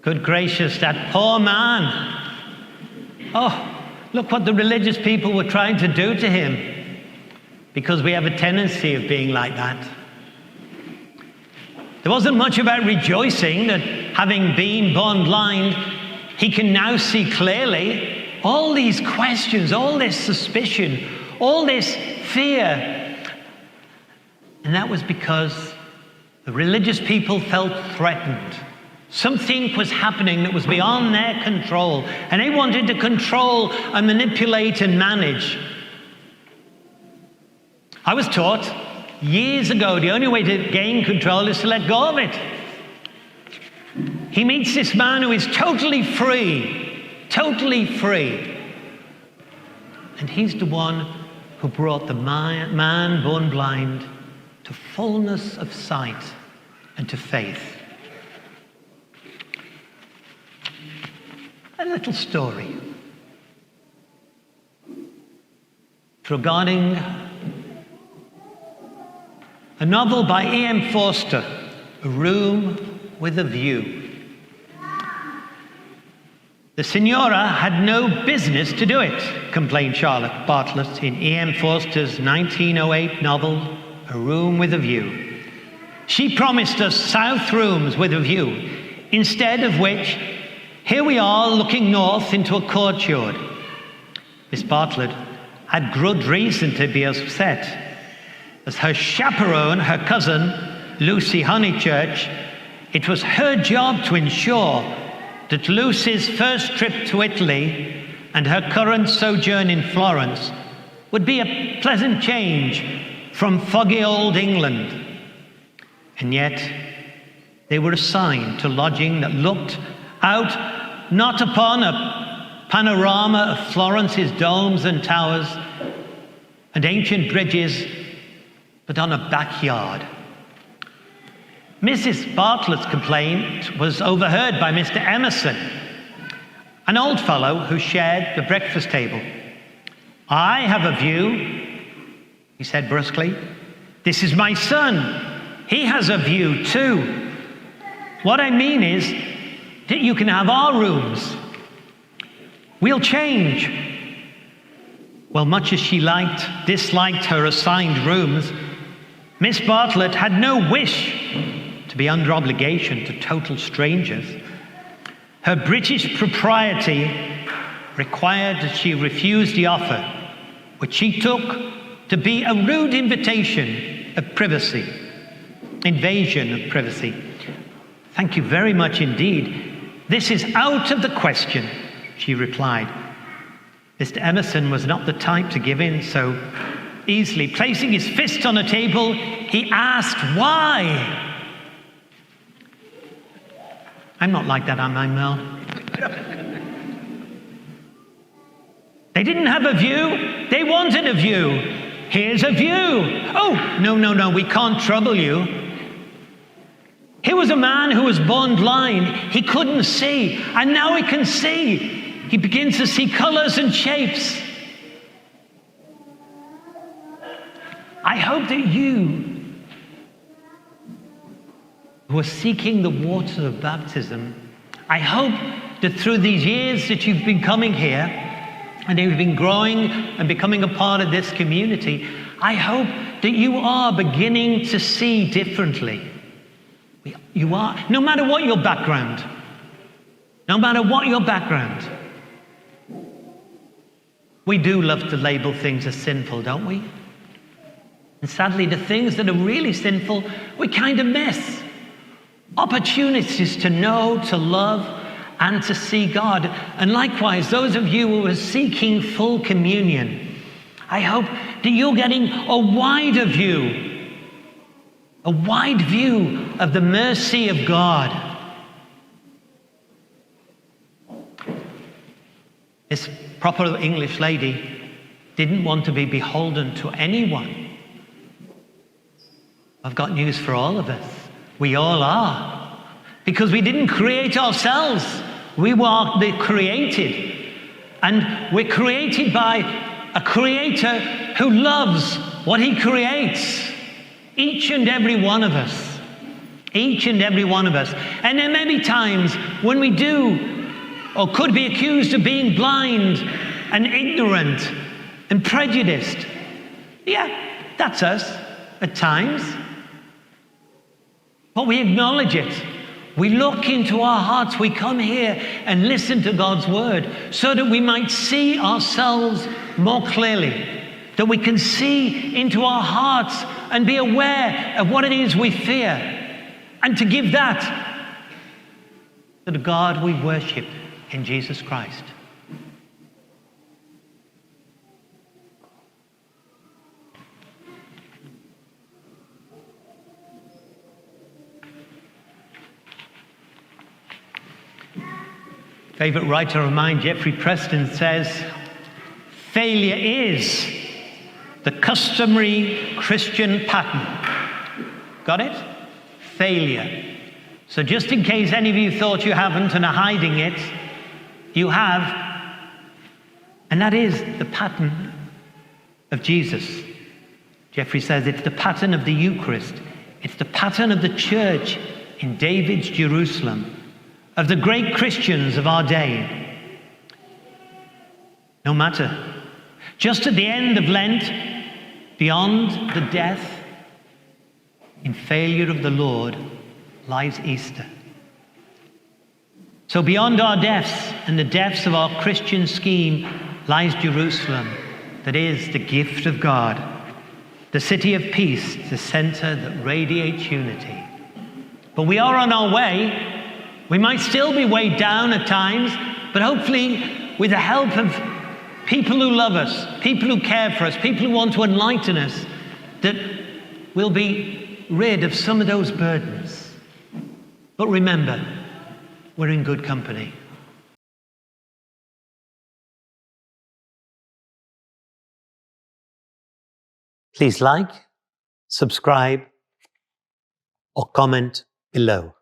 Good gracious, that poor man. Oh, look what the religious people were trying to do to him, because we have a tendency of being like that. There wasn't much about rejoicing that having been born blind, he can now see clearly. All these questions, all this suspicion, all this fear. And that was because the religious people felt threatened. Something was happening that was beyond their control, and they wanted to control and manipulate and manage. I was taught years ago the only way to gain control is to let go of it. He meets this man who is totally free, and he's the one who brought the man born blind to fullness of sight and to faith. A little story regarding a novel by E.M. Forster, A Room with a View. The Signora had no business to do it, complained Charlotte Bartlett in E.M. Forster's 1908 novel, A Room with a View. She promised us south rooms with a view, instead of which, here we are looking north into a courtyard. Miss Bartlett had good reason to be upset. As her chaperone, her cousin, Lucy Honeychurch, it was her job to ensure that Lucy's first trip to Italy and her current sojourn in Florence would be a pleasant change from foggy old England. And yet, they were assigned to lodging that looked out not upon a panorama of Florence's domes and towers and ancient bridges, but on a backyard. Mrs. Bartlett's complaint was overheard by Mr. Emerson, an old fellow who shared the breakfast table. "I have a view," he said brusquely. "This is my son. He has a view too. What I mean is that you can have our rooms. We'll change." Well, much as she disliked her assigned rooms, Miss Bartlett had no wish to be under obligation to total strangers. Her British propriety required that she refuse the offer, which she took to be a rude invasion of privacy, invasion of privacy. "Thank you very much indeed. This is out of the question," she replied. Mr. Emerson was not the type to give in so easily. Placing his fist on the table, he asked, "Why?" I'm not like that, am I, Mel? They didn't have a view. They wanted a view. Here's a view. "Oh, no, we can't trouble you." Here was a man who was born blind. He couldn't see, and now he can see. He begins to see colors and shapes. I hope that you, who are seeking the water of baptism, I hope that through these years that you've been coming here, and you've been growing and becoming a part of this community, I hope that you are beginning to see differently. You are, no matter what your background. We do love to label things as sinful, don't we? And sadly, the things that are really sinful, we kind of miss. Opportunities to know, to love, and to see God. And likewise, those of you who are seeking full communion, I hope that you're getting a wide view of the mercy of God. This proper English lady didn't want to be beholden to anyone. I've got news for all of us. We all are. Because we didn't create ourselves. We were the created. And we're created by a creator who loves what he creates. Each and every one of us. Each and every one of us. And there may be times when we do or could be accused of being blind and ignorant and prejudiced. Yeah, that's us at times. But we acknowledge it. We look into our hearts. We come here and listen to God's word so that we might see ourselves more clearly, that we can see into our hearts and be aware of what it is we fear, and to give that to the God we worship in Jesus Christ. Favorite writer of mine, Jeffrey Preston, says, failure is the customary Christian pattern. Got it? Failure. So just in case any of you thought you haven't and are hiding it, you have. And that is the pattern of Jesus. Jeffrey says it's the pattern of the Eucharist. It's the pattern of the church in David's Jerusalem, of the great Christians of our day. No matter. Just at the end of Lent, beyond the death in failure of the Lord, lies Easter. So beyond our deaths and the deaths of our Christian scheme lies Jerusalem, that is the gift of God, the city of peace, the center that radiates unity. But we are on our way. We might still be weighed down at times, but hopefully with the help of people who love us, people who care for us, people who want to enlighten us, that we'll be rid of some of those burdens. But remember, we're in good company. Please like, subscribe, or comment below.